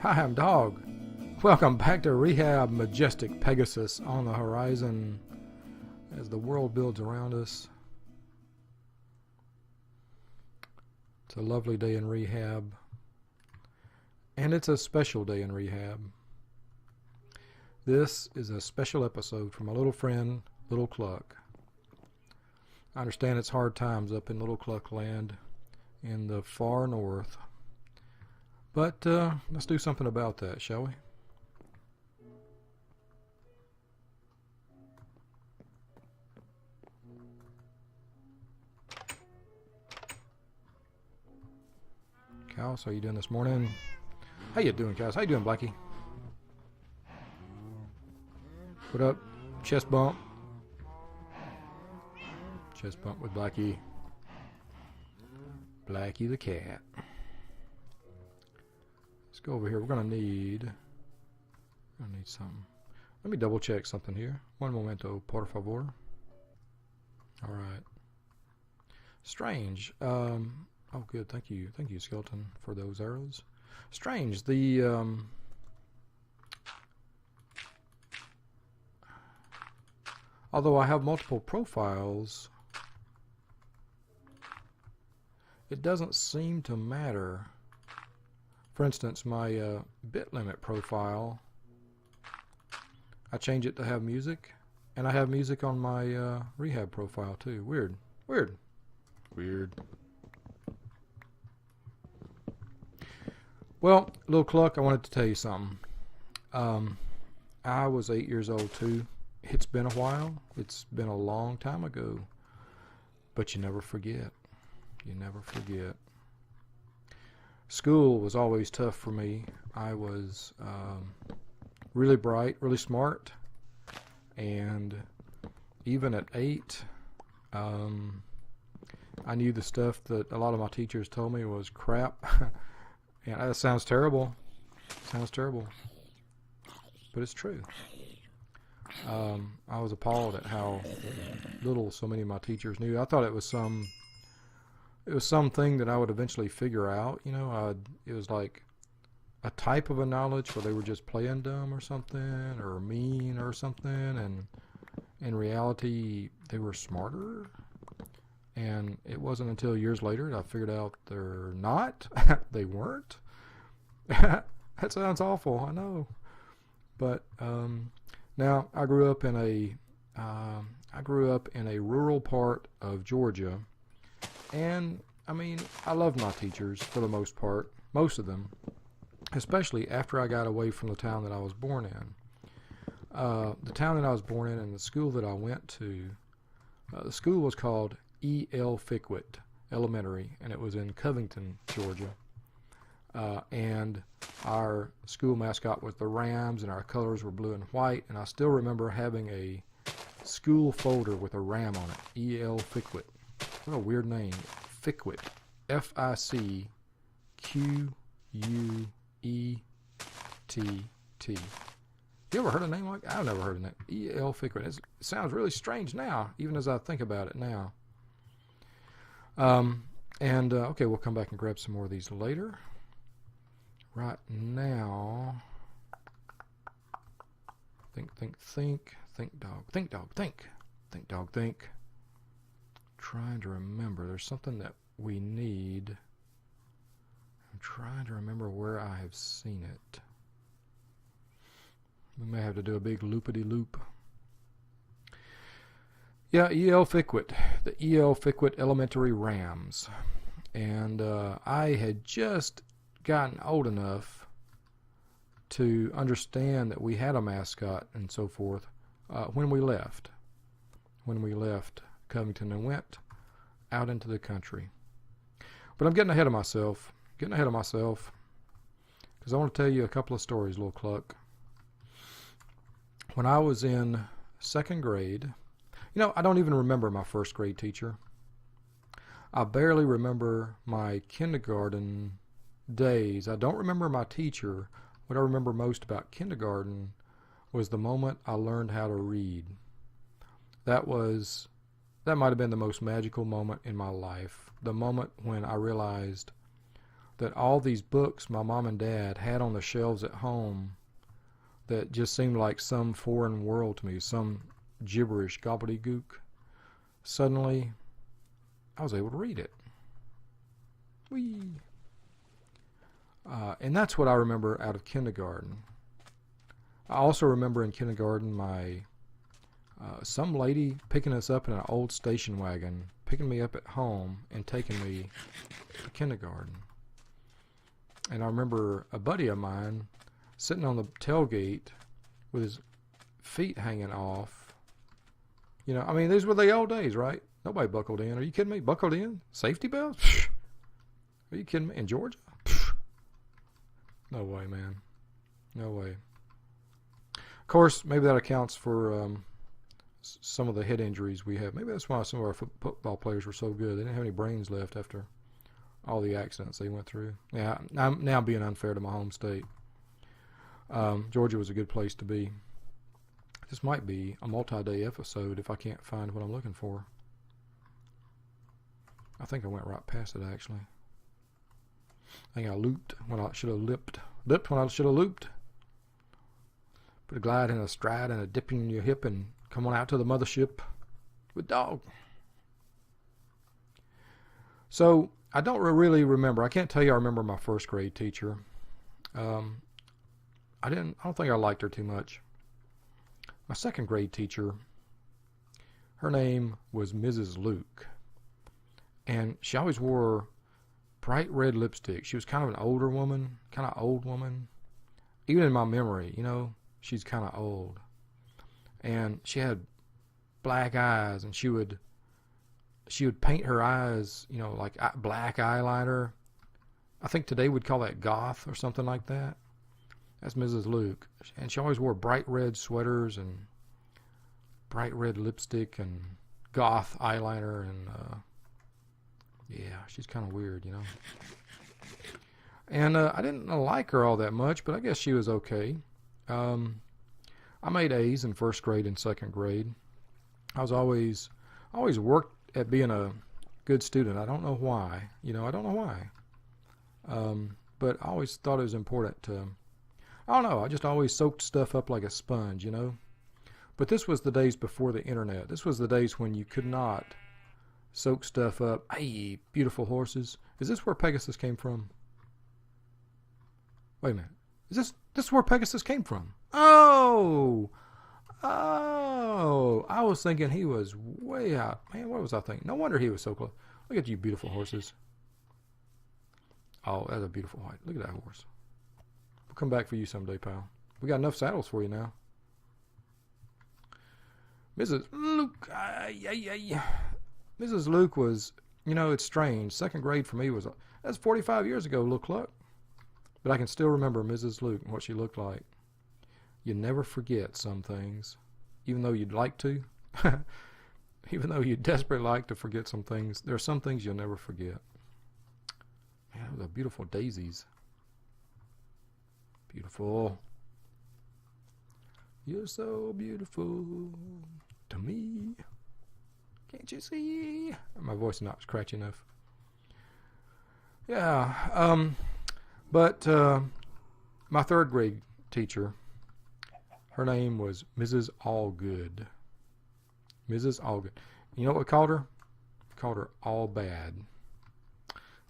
Hi, I'm Dog. Welcome back to Rehab, majestic Pegasus on the horizon as the world builds around us. It's a lovely day in Rehab, and it's a special day in Rehab. This is a special episode from my little friend, Lil Cluck. I understand it's hard times up in Little Cluck land in the far north. But let's do something about that, shall we? Cass, how you doing this morning? How you doing, Cass? How you doing, Blackie? What up? Chest bump. Chest bump with Blackie. Blackie the cat. Let's go over here. We're gonna need something. Let me double check something here. Un momento, por favor. All right. Strange. Oh, good. Thank you, Skeleton, for those arrows. Strange. Although I have multiple profiles, it doesn't seem to matter. For instance, my bit limit profile, I change it to have music, and I have music on my Rehab profile too. Weird. Well, Lil Cluck, I wanted to tell you something. I was 8 years old too. It's been a while. It's been a long time ago. But you never forget. You never forget. School was always tough for me. I was really bright, really smart, and even at 8, I knew the stuff that a lot of my teachers told me was crap. And that sounds terrible. But it's true. I was appalled at how little so many of my teachers knew. I thought it was something that I would eventually figure out. You know, it was like a type of a knowledge where they were just playing dumb or something, or mean or something, and in reality they were smarter. And it wasn't until years later that I figured out they're not. They weren't. That sounds awful, I know. But now I grew up in a rural part of Georgia. And, I mean, I loved my teachers for the most part, most of them, especially after I got away from the town that I was born in. The town that I was born in and the school that I went to, the school was called E.L. Fickwit Elementary, and it was in Covington, Georgia. And our school mascot was the Rams, and our colors were blue and white, and I still remember having a school folder with a ram on it, E.L. Fickwit. What a weird name. Fickwit. F-I-C-Q-U-E-T-T. You ever heard a name like that? I've never heard of that. E.L. Fickwit. It sounds really strange now, even as I think about it now. Okay, we'll come back and grab some more of these later. Right now, think, dog, think. Trying to remember. There's something that we need. I'm trying to remember where I have seen it. We may have to do a big loopity-loop. Yeah, E.L. Fickwit. The E.L. Fickwit Elementary Rams. And I had just gotten old enough to understand that we had a mascot and so forth when we left. Covington and went out into the country. But I'm getting ahead of myself. Because I want to tell you a couple of stories, Lil Cluck. When I was in second grade, you know, I don't even remember my first grade teacher. I barely remember my kindergarten days. I don't remember my teacher. What I remember most about kindergarten was the moment I learned how to read. That might have been the most magical moment in my life. The moment when I realized that all these books my mom and dad had on the shelves at home that just seemed like some foreign world to me, some gibberish gobbledygook, suddenly I was able to read it. Whee! And that's what I remember out of kindergarten. I also remember in kindergarten my some lady picking us up in an old station wagon, picking me up at home and taking me to kindergarten. And I remember a buddy of mine sitting on the tailgate with his feet hanging off. You know, I mean, these were the old days, right? Nobody buckled in. Are you kidding me? Buckled in? Safety belts? Are you kidding me? In Georgia? No way, man. No way. Of course, maybe that accounts for some of the head injuries we have. Maybe that's why some of our football players were so good. They didn't have any brains left after all the accidents they went through. Yeah, I'm now being unfair to my home state. Georgia was a good place to be. This might be a multi-day episode if I can't find what I'm looking for. I think I went right past it, actually. I think I looped when I should have lipped. Lipped when I should have looped. Put a glide and a stride and a dip in your hip and come on out to the mothership with dog. So, I don't really remember. I can't tell you I remember my first grade teacher. I don't think I liked her too much. My second grade teacher, her name was Mrs. Luke. And she always wore bright red lipstick. She was kind of an older woman, kind of old woman. Even in my memory, you know, she's kind of old. And she had black eyes, and she would paint her eyes, you know, like black eyeliner. I think today we'd call that goth or something like that. That's Mrs. Luke. And she always wore bright red sweaters and bright red lipstick and goth eyeliner. And, yeah, she's kind of weird, you know. And I didn't like her all that much, but I guess she was okay. I made A's in first grade and second grade. I always worked at being a good student. I don't know why. You know, I don't know why. But I always thought it was important to, I don't know, I just always soaked stuff up like a sponge, you know. But this was the days before the internet. This was the days when you could not soak stuff up. Hey, beautiful horses. Is this where Pegasus came from? Wait a minute. Is this where Pegasus came from? Oh! Oh! I was thinking he was way out. Man, what was I thinking? No wonder he was so close. Look at you beautiful horses. Oh, that's a beautiful white. Look at that horse. We'll come back for you someday, pal. We got enough saddles for you now. Mrs. Luke. Mrs. Luke was, you know, it's strange. Second grade for me was, that's 45 years ago, Lil Cluck. But I can still remember Mrs. Luke and what she looked like. You never forget some things, even though you'd like to. Even though you desperately like to forget some things, there are some things you'll never forget. Man, those are beautiful daisies. Beautiful. You're so beautiful to me. Can't you see? My voice is not scratchy enough. Yeah. But my third grade teacher, her name was Mrs. Allgood. Mrs. Allgood. You know what we called her? We called her All Bad.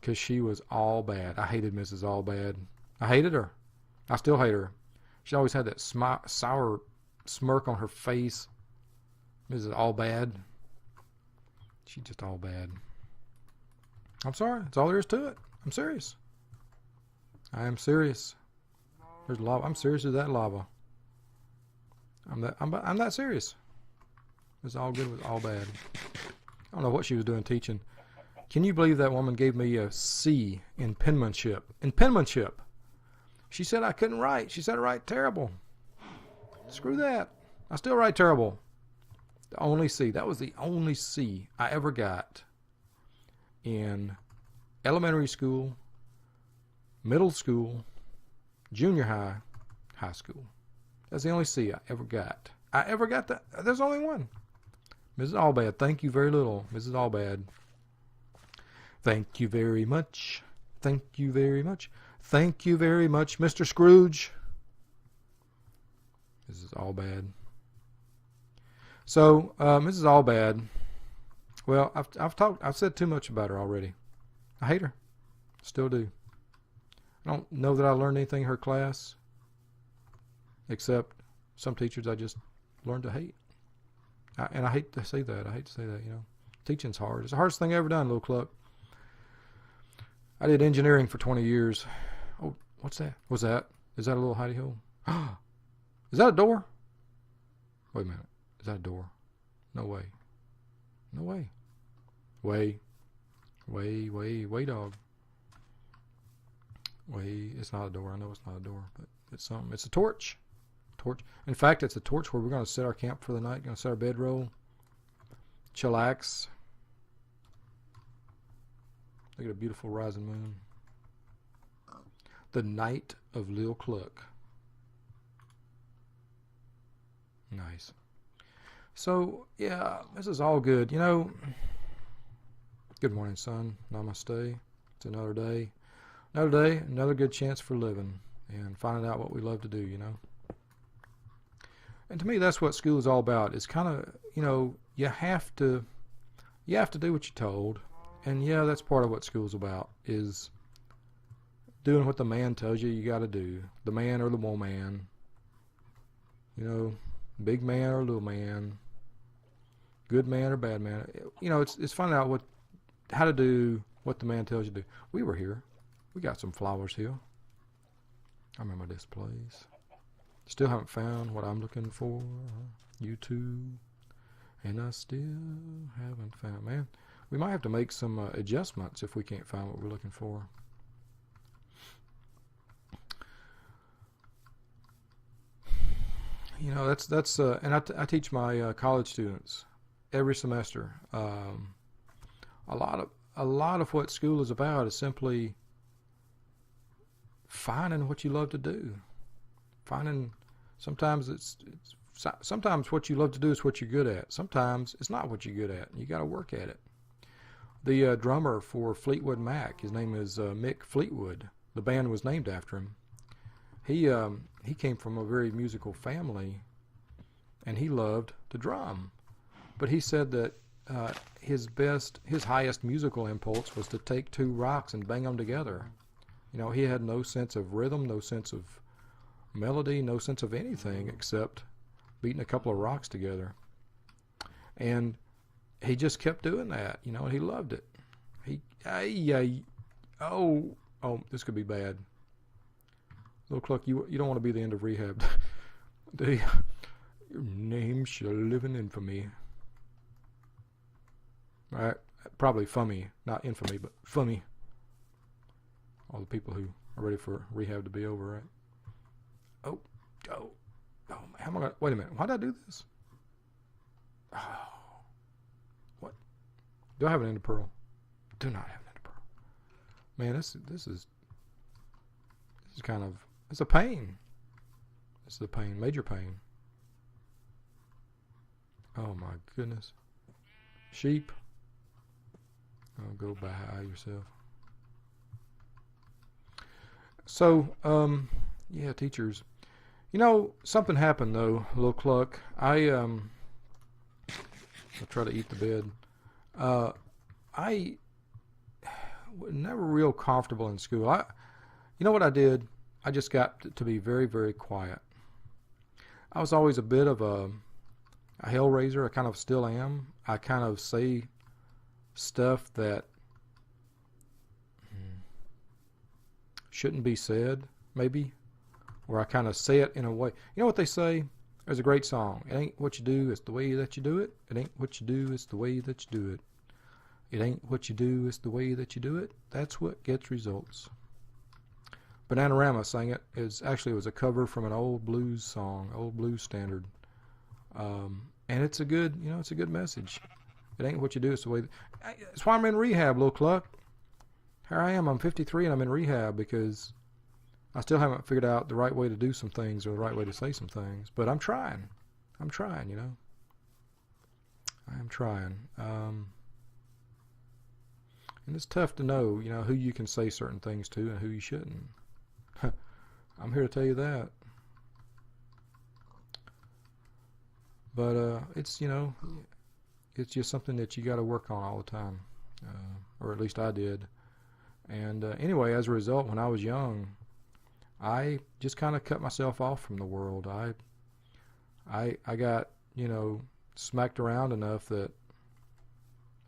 Because she was all bad. I hated Mrs. All Bad. I hated her. I still hate her. She always had that sour smirk on her face. Mrs. All Bad. She's just all bad. I'm sorry. That's all there is to it. I'm serious. I am serious. There's lava. I'm serious as that lava. I'm that serious. It's all good with all bad. I don't know what she was doing teaching. Can you believe that woman gave me a C in penmanship? In penmanship. She said I couldn't write. She said I write terrible. Screw that. I still write terrible. The only C. That was the only C I ever got in elementary school, middle school, junior high, high school. That's the only C I ever got. I ever got that. There's only one. Mrs. Allbad, thank you very little. Mrs. Allbad, thank you very much. Thank you very much. Thank you very much, Mr. Scrooge. This is all bad. So, this is all bad. Well, I've said too much about her already. I hate her. Still do. I don't know that I learned anything in her class, except some teachers I just learned to hate. And I hate to say that. Teaching's hard. It's the hardest thing I ever done, Lil Cluck. I did engineering for 20 years. Oh, what's that? What's that? Is that a little hidey hole? Is that a door? Wait a minute. Is that a door? No way. No way. Way, dog. Way, it's not a door. I know it's not a door, but it's something. It's a torch. Torch. In fact, it's a torch where we're going to set our camp for the night. Going to set our bedroll. Chillax. Look at a beautiful rising moon. The night of Lil Cluck. Nice. So, yeah, this is all good. You know, good morning, son. Namaste. It's another day. Another day, another good chance for living and finding out what we love to do, you know. And to me, that's what school is all about. It's kind of, you know, you have to do what you're told. And yeah, that's part of what school's about, is doing what the man tells you got to do. The man or the woman. You know, big man or little man. Good man or bad man. You know, it's finding out how to do what the man tells you to do. We were here. We got some flowers here. I remember this place. Still haven't found what I'm looking for. YouTube. And I still haven't found. Man, we might have to make some adjustments if we can't find what we're looking for. You know, that's and I teach my college students every semester. A lot of what school is about is simply finding what you love to do. Sometimes sometimes what you love to do is what you're good at. Sometimes it's not what you're good at. You got to work at it. The drummer for Fleetwood Mac, his name is Mick Fleetwood. The band was named after him. He came from a very musical family, and he loved to drum. But he said that his highest musical impulse was to take two rocks and bang them together. You know, he had no sense of rhythm, no sense of melody, no sense of anything except beating a couple of rocks together. And he just kept doing that, you know, and he loved it. Oh, this could be bad. Lil Cluck, you don't want to be the end of Rehab. Your name shall live in infamy. All right, probably fummy, not infamy, but fummy. All the people who are ready for Rehab to be over, right? Oh, how am I gonna, wait a minute, why did I do this? Oh, what? Do I have an ender pearl? Do not have an ender pearl. Man, this is kind of, it's a pain. This is a pain, major pain. Oh my goodness. Sheep. Oh, go by yourself. So, yeah, teachers. You know, something happened though, Lil Cluck. I'll try to eat the bed. I was never real comfortable in school. You know what I did? I just got to be very, very quiet. I was always a bit of a hellraiser. I kind of still am. I kind of say stuff that shouldn't be said, maybe. Or I kind of say it in a way. You know what they say? There's a great song. It ain't what you do, it's the way that you do it. It ain't what you do, it's the way that you do it. It ain't what you do, it's the way that you do it. That's what gets results. Bananarama sang it. It was a cover from an old blues song, old blues standard. And it's a good message. It ain't what you do, it's the way. That's why I'm in rehab, Lil Cluck. Here I am, I'm 53 and I'm in rehab because I still haven't figured out the right way to do some things or the right way to say some things. But I'm trying, you know. I am trying. And it's tough to know, you know, who you can say certain things to and who you shouldn't. I'm here to tell you that. But it's, you know, it's just something that you got to work on all the time, or at least I did. And anyway, as a result, when I was young, I just kind of cut myself off from the world. I got, you know, smacked around enough that,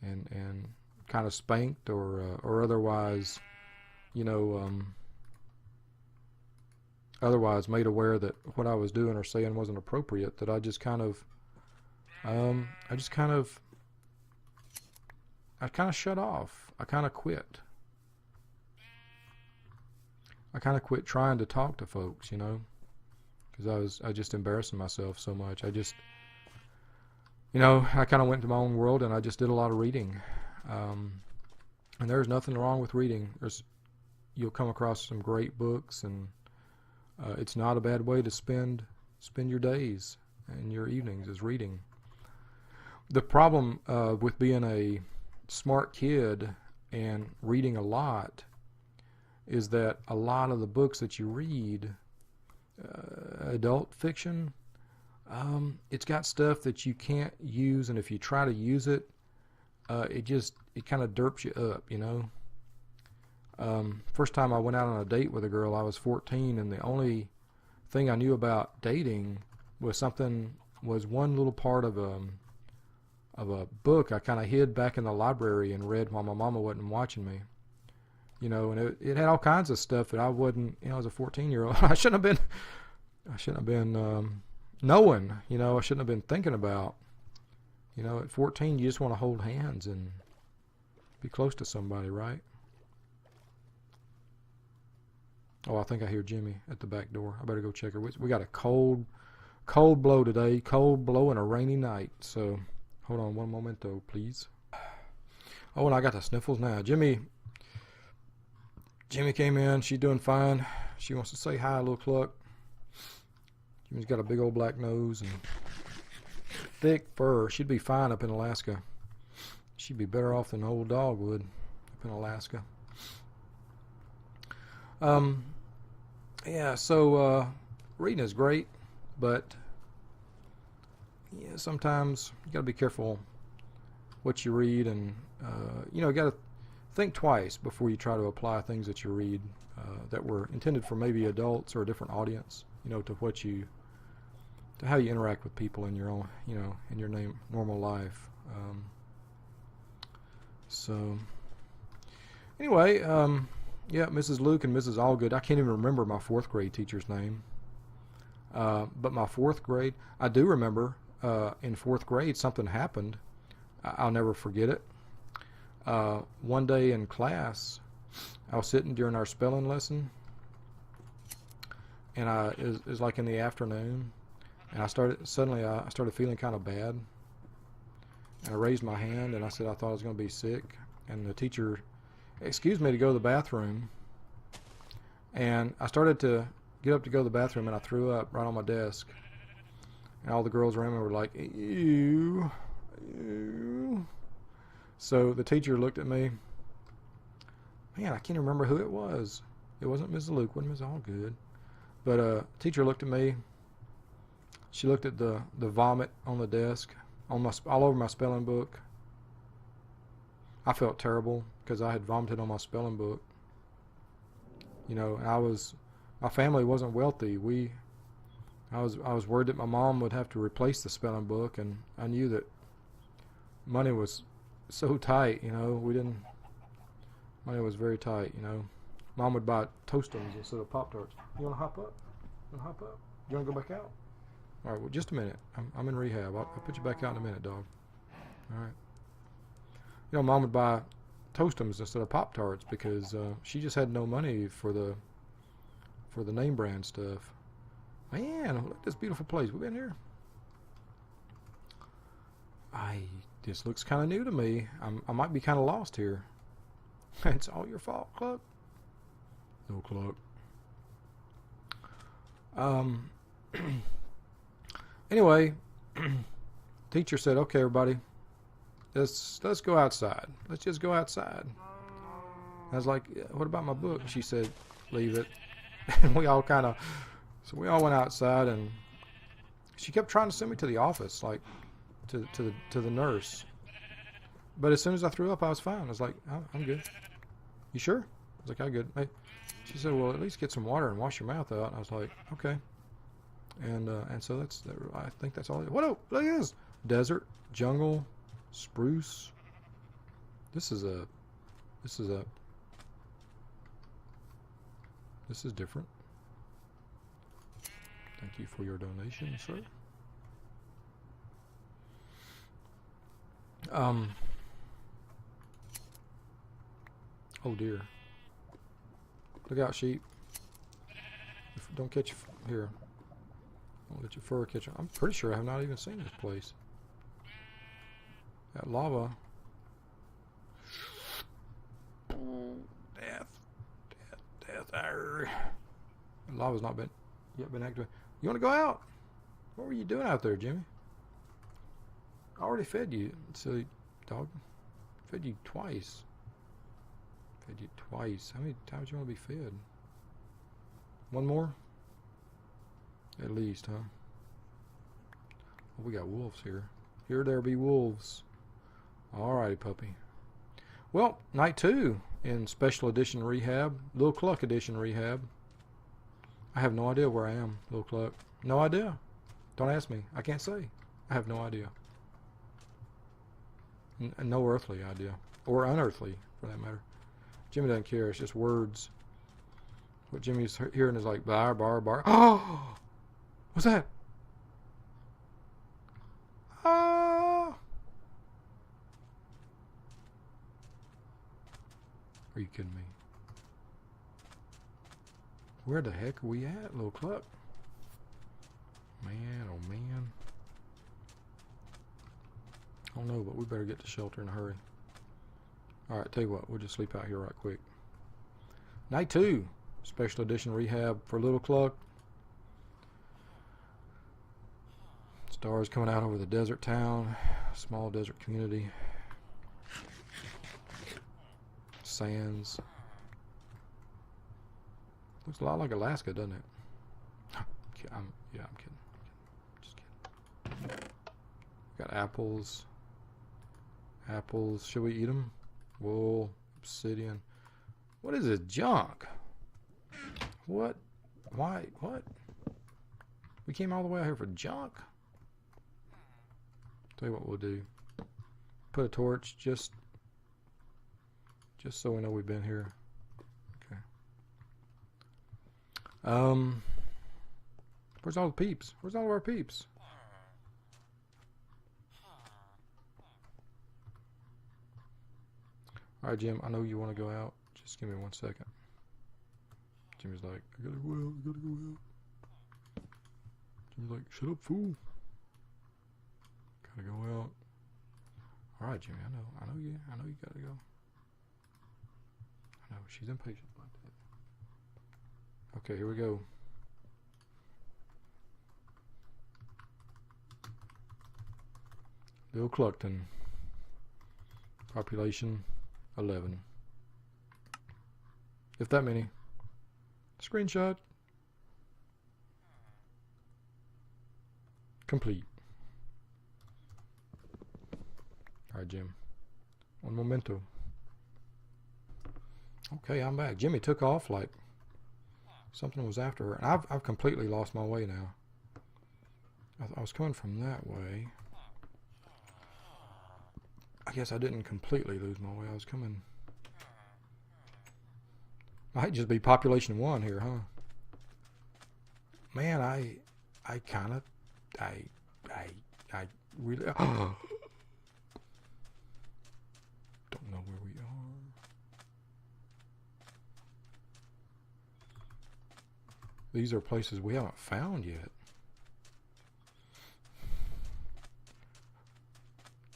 and kind of spanked or otherwise, you know, otherwise made aware that what I was doing or saying wasn't appropriate, that I just kind of, I kind of shut off. I kind of quit. I kind of quit trying to talk to folks, you know, because I just embarrassing myself so much. I just, you know, I kind of went into my own world and I just did a lot of reading. And there's nothing wrong with reading. You'll come across some great books, and it's not a bad way to spend your days and your evenings is reading. The problem with being a smart kid and reading a lot is that a lot of the books that you read, adult fiction, it's got stuff that you can't use, and if you try to use it, it kind of derps you up, you know. First time I went out on a date with a girl, I was 14, and the only thing I knew about dating was one little part of a book I kind of hid back in the library and read while my mama wasn't watching me. You know, and it had all kinds of stuff that I wasn't, you know, as a 14-year-old, I shouldn't have been knowing, you know, I shouldn't have been thinking about. You know, at 14, you just want to hold hands and be close to somebody, right? Oh, I think I hear Jimmy at the back door. I better go check her. We got a cold blow today, cold blow and a rainy night. So, hold on one momento, please. Oh, and I got the sniffles now. Jimmy came in. She's doing fine. She wants to say hi, Lil Cluck. Jimmy's got a big old black nose and thick fur. She'd be fine up in Alaska. She'd be better off than an old dog would up in Alaska. Yeah, so reading is great, but yeah, sometimes you got to be careful what you read, and you know, you got to think twice before you try to apply things that you read that were intended for maybe adults or a different audience, you know, to how you interact with people in your own, you know, in your normal life. So anyway, yeah, Mrs. Luke and Mrs. Allgood. I can't even remember my 4th grade teacher's name. But my 4th grade, I do remember in 4th grade something happened. I'll never forget it. One day in class, I was sitting during our spelling lesson, and it was like in the afternoon, and I started feeling kind of bad. And I raised my hand and I said I thought I was going to be sick, and the teacher excused me to go to the bathroom, and I started to get up to go to the bathroom, and I threw up right on my desk, and all the girls around me were like, ew, ew. So the teacher looked at me. Man, I can't remember who it was. It wasn't Ms. Luke, wasn't Ms. Allgood, but teacher looked at me. She looked at the vomit on the desk, all over my spelling book. I felt terrible because I had vomited on my spelling book. You know, my family wasn't wealthy. I was worried that my mom would have to replace the spelling book, and I knew that money was so tight, you know, money was very tight, you know. Mom would buy Toastums instead of Pop-Tarts. You want to hop up? You want to go back out? All right, well, just a minute. I'm in rehab. I'll put you back out in a minute, dog. All right. You know, Mom would buy Toastums instead of Pop-Tarts because she just had no money for the name brand stuff. Man, look at this beautiful place. We been here? This looks kind of new to me. I might be kind of lost here. It's all your fault, Cluck. No, Cluck. Anyway, teacher said, "Okay, everybody, let's go outside. Let's just go outside." I was like, what about my book? She said, leave it. And we all kind of, so we all went outside, and she kept trying to send me to the office, like to the nurse. But as soon as I threw up, I was fine. I was like, oh, I'm good. You sure? I was like, I'm good. Hey. She said, well, at least get some water and wash your mouth out. And I was like, okay. And so that's, I think that's all. What? Look at this. Desert, jungle, spruce. This is different. Thank you for your donation, sir. Oh dear. Look out, sheep. Don't catch here. Don't let your fur catch on. I'm pretty sure I have not even seen this place. That lava. Death. The lava's not yet been activated. You want to go out? What were you doing out there, Jimmy? I already fed you, silly dog. Fed you twice. Fed you twice. How many times do you want to be fed? One more? At least, huh? Well, we got wolves here. Here there be wolves. Alrighty, puppy. Well, night 2 in Special Edition Rehab. Lil Cluck Edition Rehab. I have no idea where I am, Lil Cluck. No idea. Don't ask me. I can't say. I have no idea. No earthly idea. Or unearthly, for that matter. Jimmy doesn't care. It's just words. What Jimmy's hearing is like bar, bar, bar. Oh! What's that? Ah! Are you kidding me? Where the heck are we at, Lil Cluck? Man, oh man. I don't know, but we better get to shelter in a hurry. Alright, tell you what, we'll just sleep out here right quick. Night 2, Special Edition Rehab for Lil Cluck. Stars coming out over the desert town, small desert community. Sands. Looks a lot like Alaska, doesn't it? I'm kidding. Just kidding. Got apples. Apples. Should we eat them? Wool. Obsidian. What is this junk? What? Why? What? We came all the way out here for junk? Tell you what we'll do. Put a torch just so we know we've been here. Okay. Where's all the peeps? Where's all of our peeps? Alright, Jim, I know you want to go out. Just give me 1 second. Jimmy's like, I gotta go out, I gotta go out. Jimmy's like, shut up, fool. Gotta go out. Alright, Jimmy, I know you gotta go. I know, she's impatient like that. Okay, here we go. Lil Cluckton. Population 11. If that many. Screenshot. Complete. Alright, Jim. Un momento. Okay, I'm back. Jimmy took off like something was after her. And I've completely lost my way now. I was coming from that way. I guess I didn't completely lose my way. I was coming. Might just be population 1 here, huh? Man, I really don't know where we are. These are places we haven't found yet.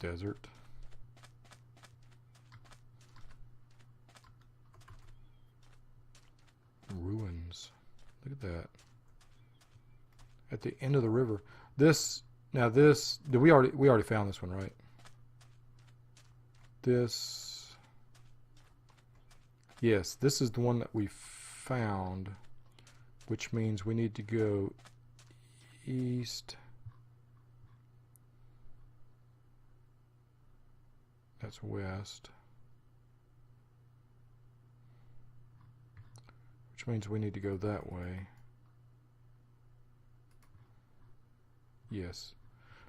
Desert. Ruins. Look at that. At the end of the river. We already found this one, right? This. Yes, this is the one that we found, which means we need to go east. That's west. Which means we need to go that way. Yes.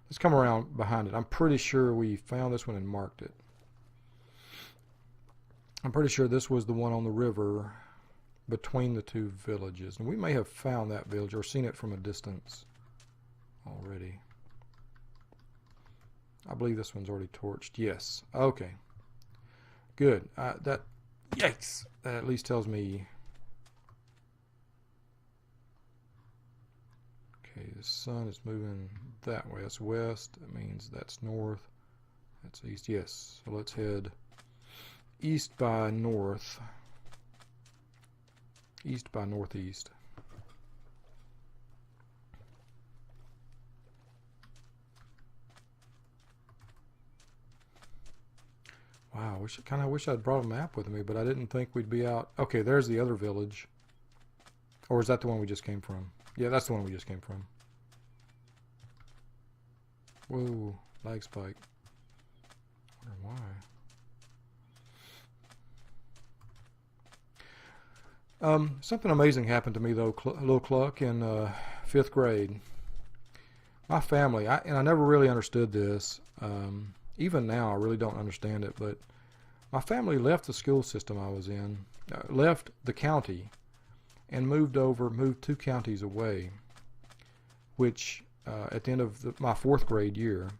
Let's come around behind it. I'm pretty sure we found this one and marked it. I'm pretty sure this was the one on the river between the two villages. And we may have found that village or seen it from a distance already. I believe this one's already torched. Yes. Okay. Good. Yikes! That at least tells me. Okay, the sun is moving that way. That's west. That means that's north. That's east. Yes. So let's head east by north. East by northeast. Wow, I kind of wish I'd brought a map with me, but I didn't think we'd be out. Okay, there's the other village. Or is that the one we just came from? Yeah, that's the one we just came from. Whoa, lag spike. I wonder why. Something amazing happened to me though, Lil Cluck, in 5th grade. My family, and I never really understood this. Even now, I really don't understand it, but my family left the school system I was in, left the county, and moved 2 counties away, which at the end of my 4th grade year.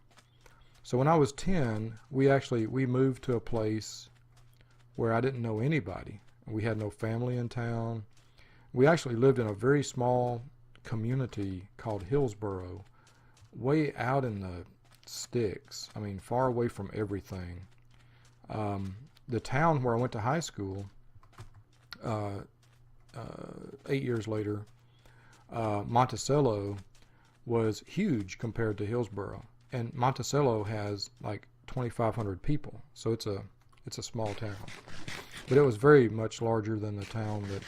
So when I was 10, we moved to a place where I didn't know anybody. We had no family in town. We actually lived in a very small community called Hillsboro, way out in the sticks. I mean, far away from everything. The town where I went to high school, 8 years later, Monticello, was huge compared to Hillsboro, and Monticello has like 2,500 people, so it's a small town. But it was very much larger than the town that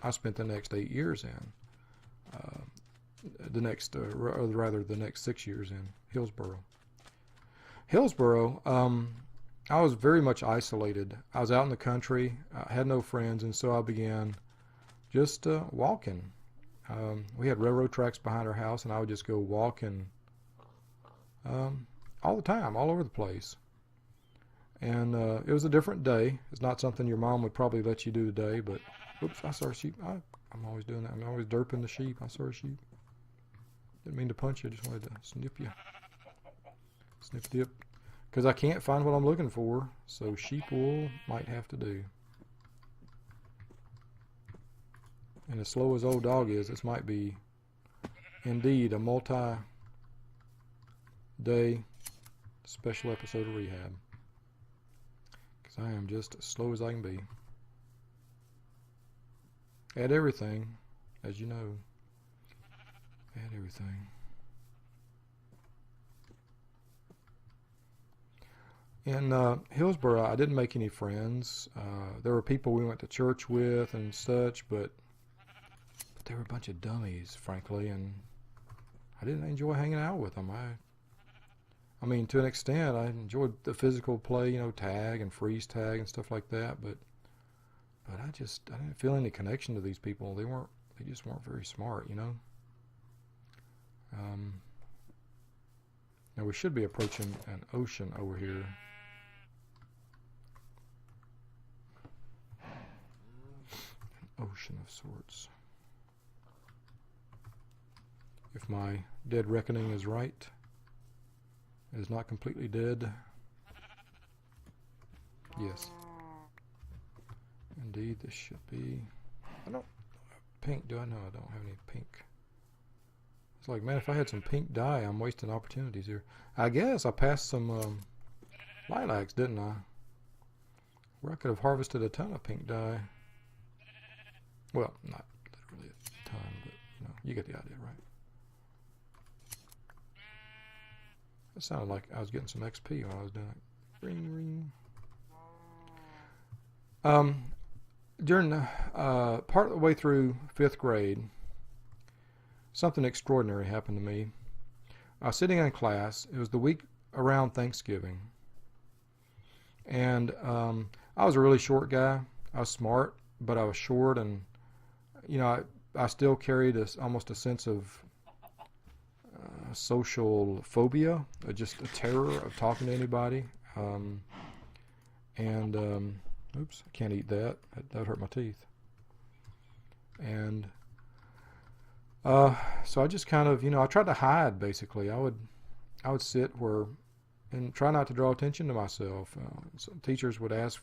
I spent the next 8 years in. The next 6 years in Hillsboro. Hillsboro, I was very much isolated. I was out in the country, I had no friends, and so I began just walking. We had railroad tracks behind our house, and I would just go walking all the time, all over the place. And it was a different day. It's not something your mom would probably let you do today, but oops, I saw a sheep. I'm always doing that. I'm always derping the sheep. I saw a sheep. Didn't mean to punch you. Just wanted to snip you. Snip dip. Because I can't find what I'm looking for, so sheep wool might have to do. And as slow as old dog is, this might be indeed a multi-day special episode of Rehab. Because I am just as slow as I can be. Add everything, as you know. Add everything. In Hillsboro, I didn't make any friends. There were people we went to church with and such, but they were a bunch of dummies, frankly, and I didn't enjoy hanging out with them. I mean, to an extent, I enjoyed the physical play, tag and freeze tag and stuff like that, but I didn't feel any connection to these people. They just weren't very smart, Now we should be approaching an ocean over here. An ocean of sorts. If my dead reckoning is right, it is not completely dead. Yes. Indeed, this should be. I don't. Pink, do I know? I don't have any pink. It's like, man, if I had some pink dye, I'm wasting opportunities here. I guess I passed some lilacs, didn't I? Where I could have harvested a ton of pink dye. Well, not literally a ton, but you get the idea, right? It sounded like I was getting some XP while I was doing it. Ring, ring. during part of the way through 5th grade, something extraordinary happened to me. I was sitting in class. It was the week around Thanksgiving. And I was a really short guy. I was smart, but I was short, and I still carried almost a sense of social phobia, just a terror of talking to anybody. Oops, I can't eat that. That would hurt my teeth. And so I just kind of, I tried to hide. Basically, I would sit and try not to draw attention to myself. Some teachers would ask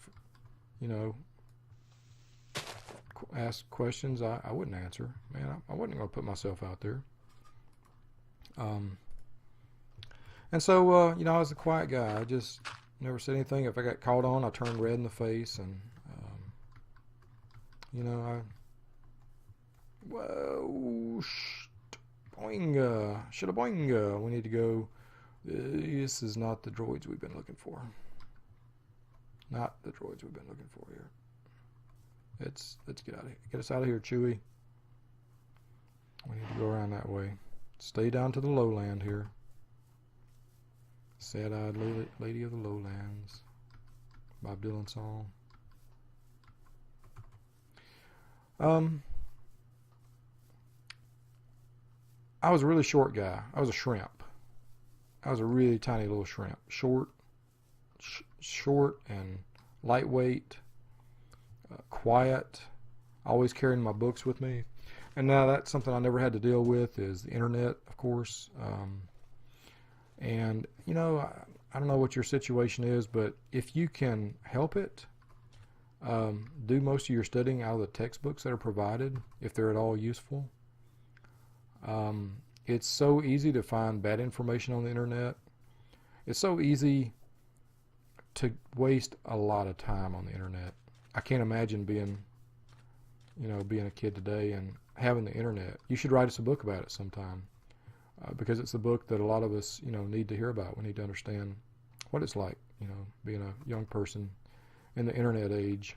questions I wouldn't answer. Man, I wasn't going to put myself out there. And so, I was a quiet guy. I just never said anything. If I got called on, I turned red in the face, and whoa, boinga, shada boinga. We need to go. This is not the droids we've been looking for. Not the droids we've been looking for here. Let's get out of here. Get us out of here, Chewie. We need to go around that way. Stay down to the lowland here. Sad-eyed lady of the lowlands. Bob Dylan song. I was a really short guy. I was a shrimp. I was a really tiny little shrimp. Short and lightweight, quiet, always carrying my books with me. And now that's something I never had to deal with, is the internet, of course. And, I don't know what your situation is, but if you can help it, do most of your studying out of the textbooks that are provided, if they're at all useful. It's so easy to find bad information on the internet. It's so easy to waste a lot of time on the internet. I can't imagine being a kid today and having the internet. You should write us a book about it sometime, because it's a book that a lot of us, need to hear about. We need to understand what it's like, being a young person in the internet age,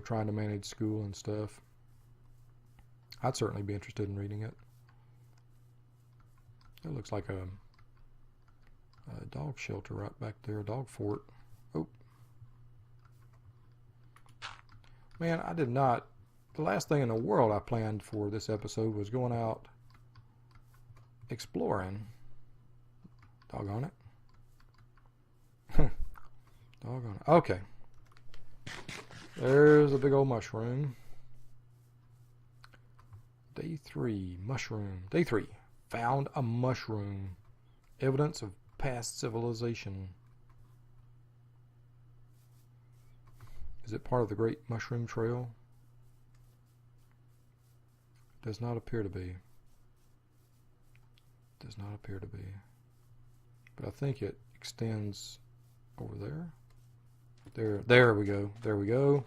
trying to manage school and stuff. I'd certainly be interested in reading it. It looks like a dog shelter right back there, a dog fort. Oh. Man, I did not. The last thing in the world I planned for this episode was going out exploring. Doggone it. Doggone it. Okay. There's a big old mushroom. Day 3, mushroom. Day 3, found a mushroom. Evidence of past civilization. Is it part of the Great Mushroom Trail? Does not appear to be. Does not appear to be. But I think it extends over there. There we go. There we go.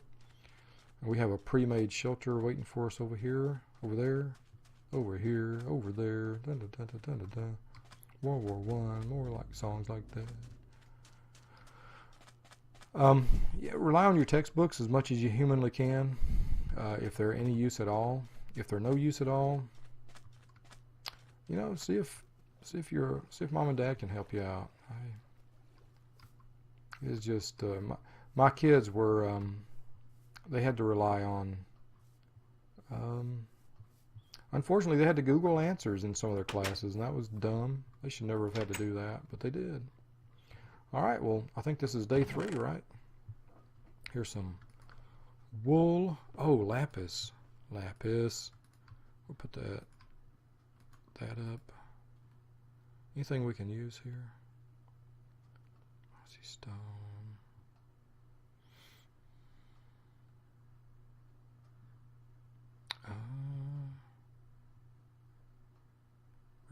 And we have a pre-made shelter waiting for us over here, over there, over here, over there. Dun, dun, dun, dun, dun, dun. World War I, more like songs like that. Yeah, rely on your textbooks as much as you humanly can, if they're any use at all. If they're no use at all, see if mom and dad can help you out. It's just my kids were they had to rely on. Unfortunately, they had to Google answers in some of their classes, and that was dumb. They should never have had to do that, but they did. All right, well, I think this is day 3, right? Here's some wool. Oh, lapis. Lapis. We'll put that up. Anything we can use here? Mossy stone.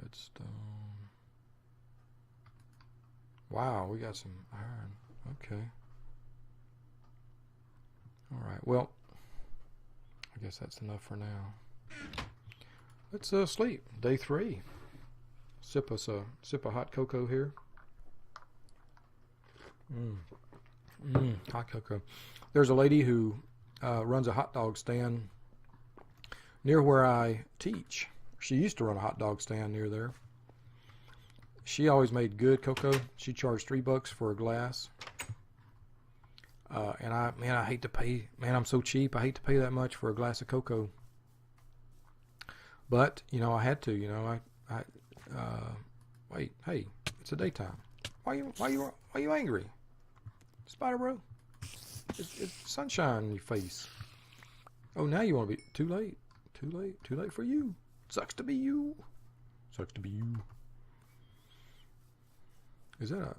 Redstone. Wow, we got some iron. Okay. All right. Well, I guess that's enough for now. Let's sleep. Day 3. Sip of hot cocoa here. Hot cocoa. There's a lady who runs a hot dog stand near where I teach. She used to run a hot dog stand near there. She always made good cocoa. She charged $3 for a glass. And I hate to pay, I'm so cheap. I hate to pay that much for a glass of cocoa. But, I had to, wait, hey, it's the daytime. Why you angry? Spider Bro? It's sunshine in your face. Oh, now you want to be, too late for you. Sucks to be you. Is that a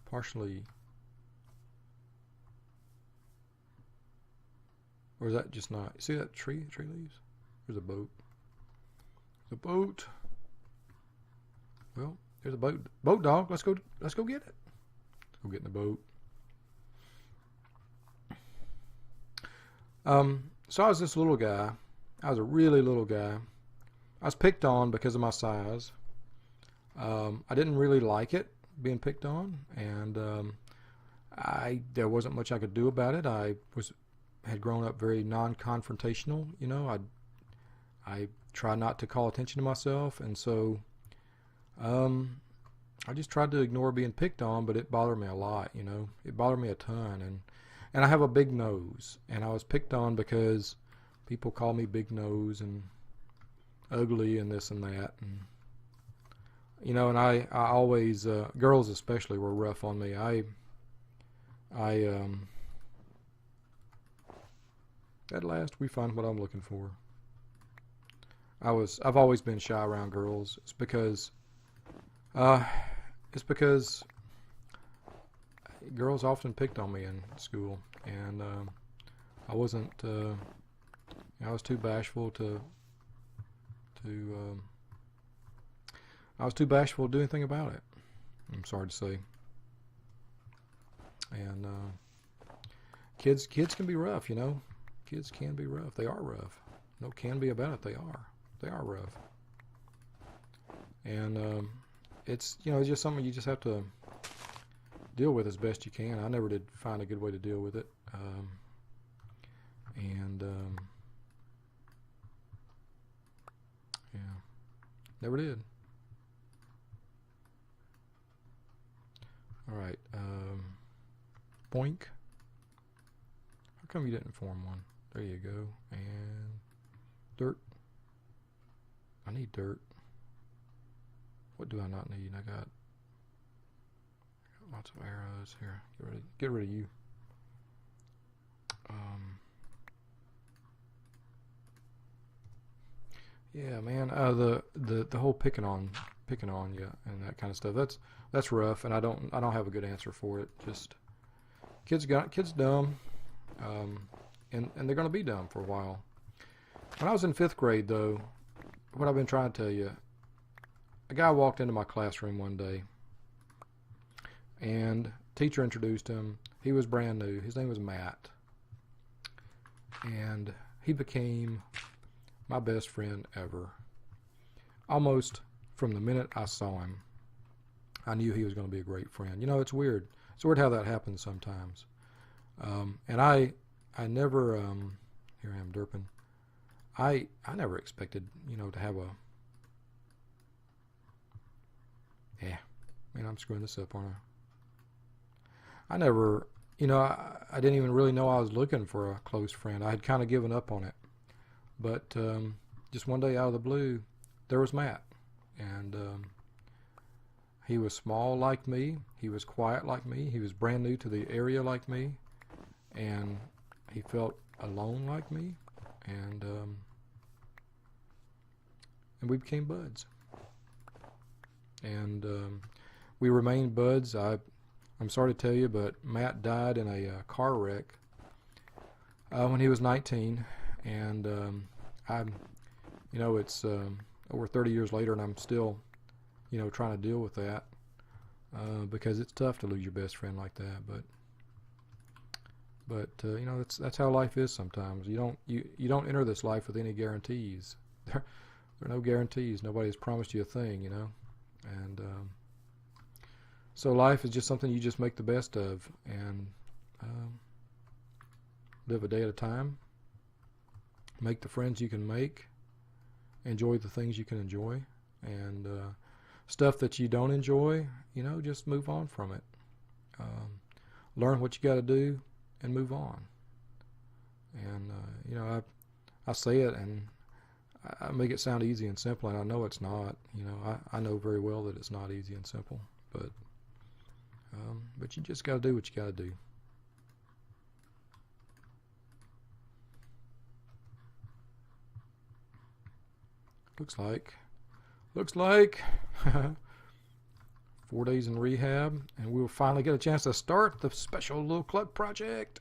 partially, or is that just not? See that tree leaves? There's a boat. Well, there's a boat. Boat dog. Let's go get it. Let's go get in the boat. So I was this little guy. I was a really little guy. I was picked on because of my size. I didn't really like it, being picked on, and there wasn't much I could do about it. I had grown up very non-confrontational. I try not to call attention to myself, and so I just tried to ignore being picked on, but it bothered me a lot. It bothered me a ton, and I have a big nose, and I was picked on because people call me big nose and ugly and this and that, and and I always, girls especially, were rough on me. At last we find what I'm looking for. I've always been shy around girls. It's because girls often picked on me in school, and I wasn't. I was too bashful to do anything about it. I'm sorry to say. And kids can be rough, Kids can be rough. They are rough. No can be about it. They are rough. And it's it's just something you just have to deal with as best you can. I never did find a good way to deal with it. Yeah, never did. All right, boink. How come you didn't form one? There you go. And dirt. I need dirt. What do I not need? I got lots of arrows here. Get rid of you. Yeah, man. The whole picking on you and that kind of stuff. That's rough, and I don't have a good answer for it. Just kids dumb, and they're gonna be dumb for a while. When I was in 5th grade, though, what I've been trying to tell you, a guy walked into my classroom one day, and teacher introduced him. He was brand new. His name was Matt, and he became my best friend ever. Almost from the minute I saw him, I knew he was going to be a great friend. It's weird. It's weird how that happens sometimes. And I never, here I am derping. I never expected, to have a, yeah, man, I'm screwing this up, aren't I? I never, I didn't even really know I was looking for a close friend. I had kind of given up on it. But just one day out of the blue, there was Matt. And he was small like me. He was quiet like me. He was brand new to the area like me. And he felt alone like me. And we became buds. And we remained buds. I'm sorry to tell you, but Matt died in a car wreck when he was 19. And it's over 30 years later, and I'm still, trying to deal with that because it's tough to lose your best friend like that. But that's how life is sometimes. You don't enter this life with any guarantees. There are no guarantees. Nobody has promised you a thing, and so life is just something you just make the best of. And live a day at a time, make the friends you can make, enjoy the things you can enjoy, and stuff that you don't enjoy, just move on from it. Learn what you got to do and move on. And I say it and I make it sound easy and simple, and I know it's not. I know very well that it's not easy and simple, but you just got to do what you got to do. Looks like 4 days in rehab, and we'll finally get a chance to start the special Lil Cluck project.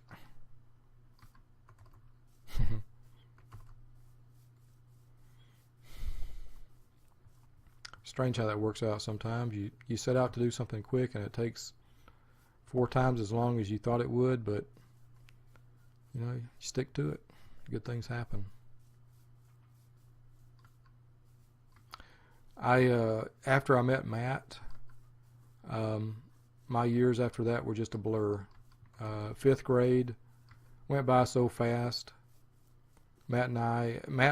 Strange how that works out sometimes. You set out to do something quick, and it takes 4 times as long as you thought it would, but you stick to it. Good things happen. After I met Matt, my years after that were just a blur. 5th grade went by so fast. Matt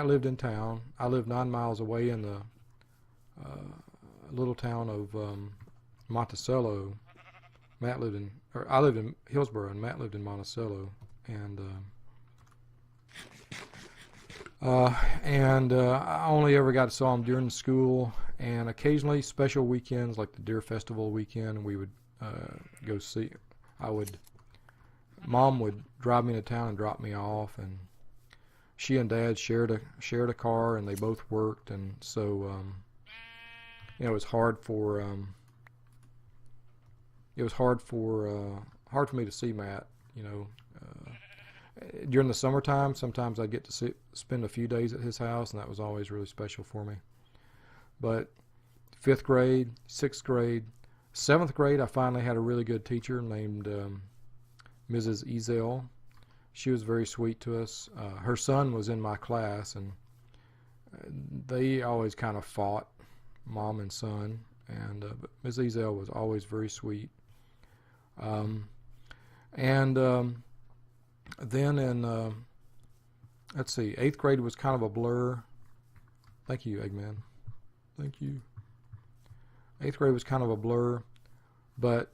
lived in town. I lived 9 miles away in the little town of Monticello. I lived in Hillsborough, and Matt lived in Monticello, and I only ever got to saw him during school, and occasionally special weekends like the Deer Festival weekend, we would go see. Mom would drive me to town and drop me off, and she and Dad shared a car, and they both worked, and so it was hard for me to see Matt. During the summertime, sometimes I'd get to spend a few days at his house, and that was always really special for me. But 5th grade, 6th grade, 7th grade, I finally had a really good teacher named Mrs. Ezel. She was very sweet to us. Her son was in my class, and they always kind of fought, mom and son. But Ms. Ezel was always very sweet. Then in, let's see, 8th grade was kind of a blur. Thank you, Eggman. Thank you. 8th grade was kind of a blur, but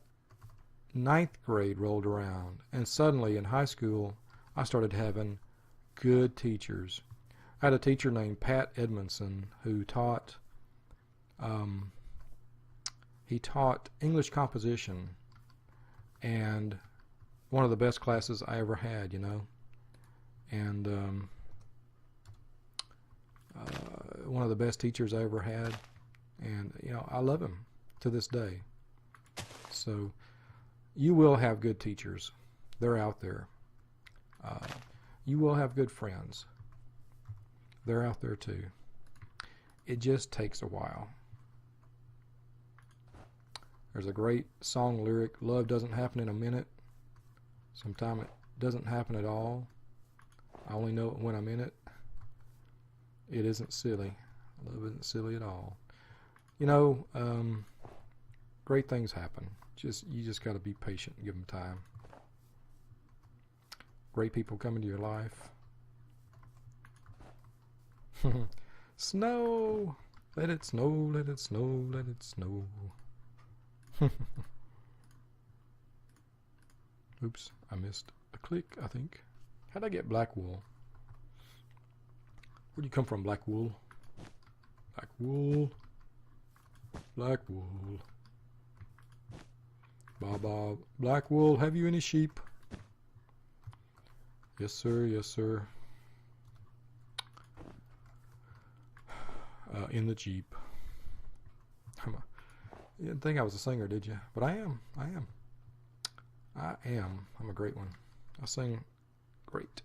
9th grade rolled around, and suddenly in high school, I started having good teachers. I had a teacher named Pat Edmondson who taught, English composition, and one of the best classes I ever had, and one of the best teachers I ever had, and I love him to this day. So you will have good teachers. They're out there. You will have good friends. They're out there too. It just takes a while. There's a great song lyric, love doesn't happen in a minute. Sometimes it doesn't happen at all. I only know it when I'm in it. It isn't silly. Love isn't silly at all. Great things happen. You just got to be patient and give them time. Great people come into your life. Snow! Let it snow, let it snow, let it snow. Oops, I missed a click, I think. How'd I get black wool? Where'd you come from, black wool? Black wool. Black wool. Baba, black wool, have you any sheep? Yes, sir, yes, sir. In the Jeep. You didn't think I was a singer, did you? But I am. I'm a great one. I sing great.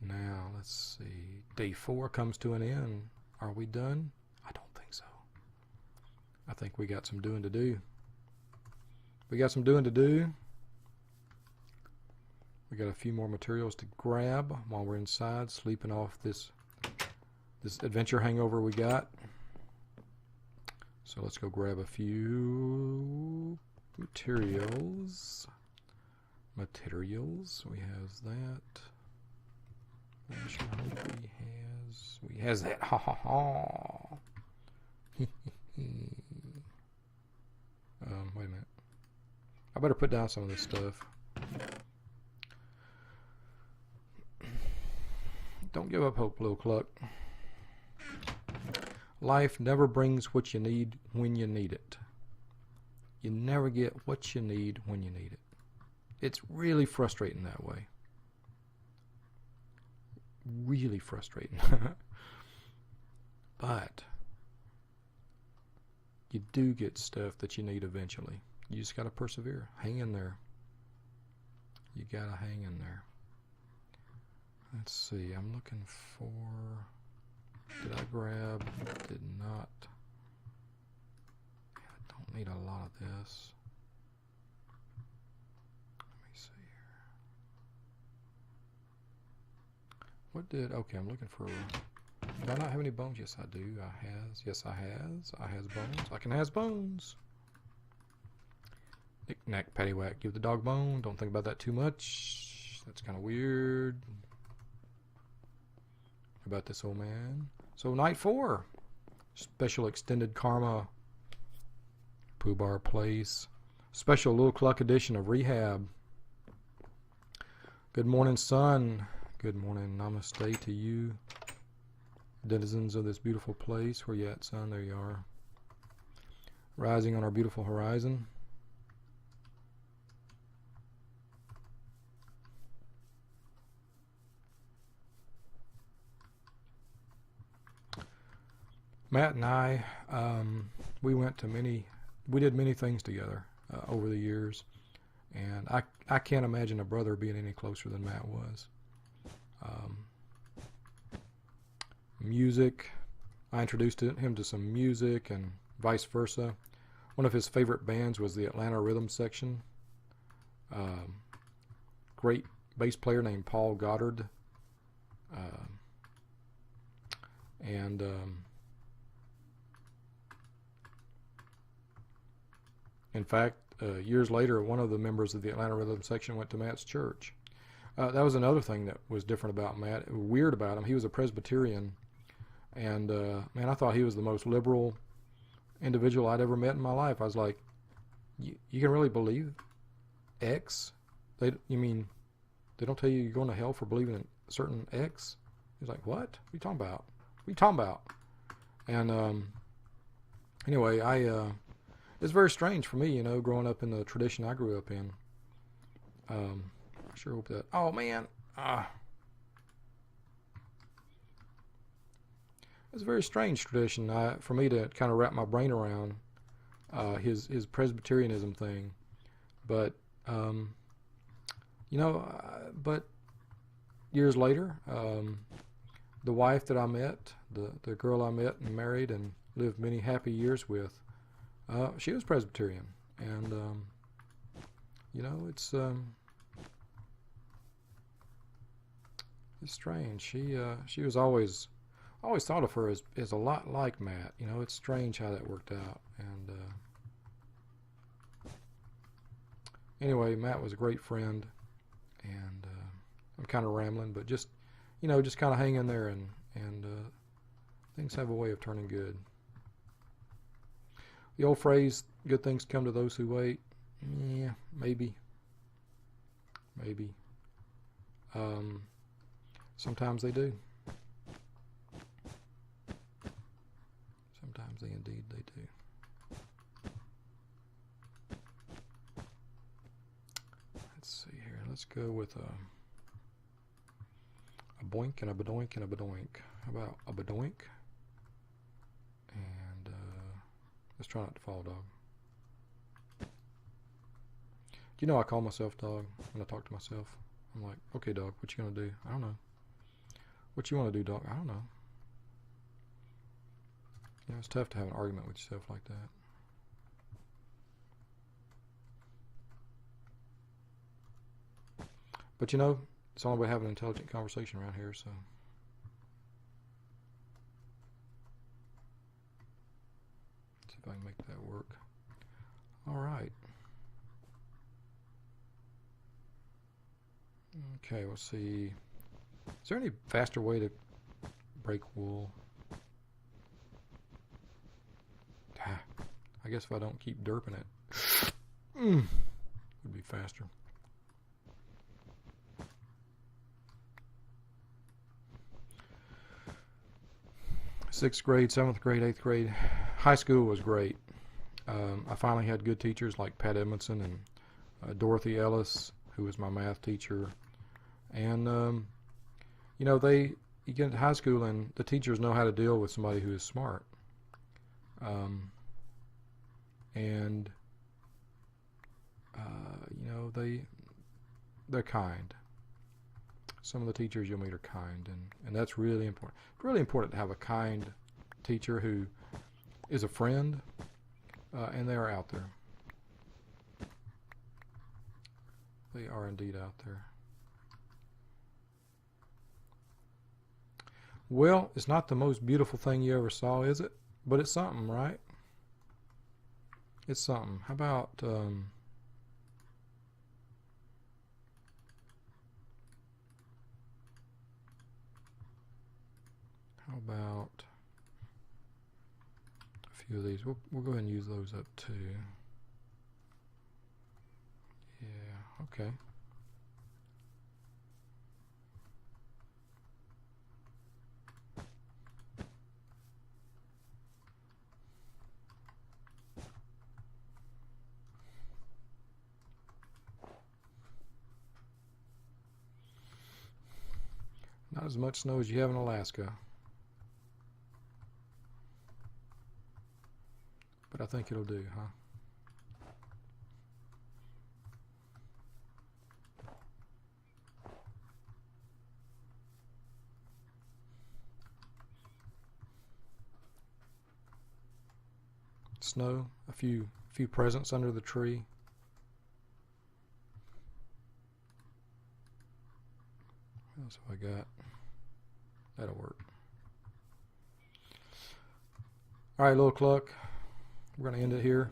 Now, let's see. Day 4 comes to an end. Are we done? I don't think so. I think we got some doing to do. We got a few more materials to grab while we're inside, sleeping off this adventure hangover we got. So let's go grab a few materials. We have that. We has that. Ha ha ha. Wait a minute. I better put down some of this stuff. Don't give up hope, Lil Cluck. Life never brings what you need when you need it. You never get what you need when you need it. It's really frustrating that way. Really frustrating. But you do get stuff that you need eventually. You just got to persevere. Hang in there. You got to hang in there. Let's see. I'm looking for... Did I grab? Did not. I don't need a lot of this. Let me see here. What did... Okay, I'm looking for... Do I not have any bones? Yes, I do. Yes, I has bones. I can has bones. Knick knack paddywhack. Give the dog bone. Don't think about that too much. That's kind of weird. About this old man. So night 4. Special extended karma. Pooh Bar Place. Special Lil Cluck edition of Rehab. Good morning, sun. Good morning. Namaste to you. Denizens of this beautiful place. Where you at, son? There you are. Rising on our beautiful horizon. Matt and I, we did many things together over the years, and I can't imagine a brother being any closer than Matt was. Music, I introduced him to some music and vice versa. One of his favorite bands was the Atlanta Rhythm Section. Great bass player named Paul Goddard. In fact, years later, one of the members of the Atlanta Rhythm Section went to Matt's church. That was another thing that was different about Matt. Weird about him. He was a Presbyterian, and man, I thought he was the most liberal individual I'd ever met in my life. I was like, you can really believe X? You mean they don't tell you you're going to hell for believing in certain X? He's like, what? What are you talking about? What are you talking about? And anyway, it's very strange for me, you know, growing up in the tradition I grew up in. I sure hope that... Oh, man. It's a very strange tradition for me to kind of wrap my brain around his Presbyterianism thing. But, you know, but years later, the wife that I met, the girl I met and married and lived many happy years with, she was Presbyterian, and you know, it's strange. She was always thought of her as a lot like Matt. You know, it's strange how that worked out. And anyway, Matt was a great friend, and I'm kind of rambling, but just, you know, just kind of hang in there, and things have a way of turning good. The old phrase, good things come to those who wait. Yeah, maybe. Sometimes they do. Sometimes indeed they do. Let's see here. Let's go with a boink and a badoink and a badoink. How about a badoink? And let's try not to fall, dog. You know, I call myself dog when I talk to myself. I'm like, okay, dog, what you gonna do? I don't know. What you want to do, dog? I don't know. You know, it's tough to have an argument with yourself like that. But you know, it's only way having an intelligent conversation around here, so. if I can make that work. All right. Okay, we'll see. Is there any faster way to break wool? I guess if I don't keep derping it, would be faster. Sixth grade, 7th grade, 8th grade. High school was great. I finally had good teachers like Pat Edmondson and Dorothy Ellis, who was my math teacher. And, you know, you get into high school and the teachers know how to deal with somebody who is smart. And, you know, they're kind. Some of the teachers you'll meet are kind, and that's really important. It's really important to have a kind teacher who is a friend, and they are out there. They are indeed out there. Well, it's not the most beautiful thing you ever saw, is it? But it's something, right? It's something. How about a few of these? We'll go ahead and use those up too. Yeah, okay. Not as much snow as you have in Alaska. But I think it'll do, huh? Snow, a few presents under the tree. What else have I got? That'll work. All right, Lil Cluck. We're going to end it here.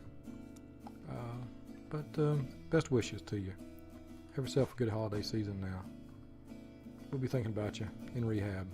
But best wishes to you. Have yourself a good holiday season now. We'll be thinking about you in rehab.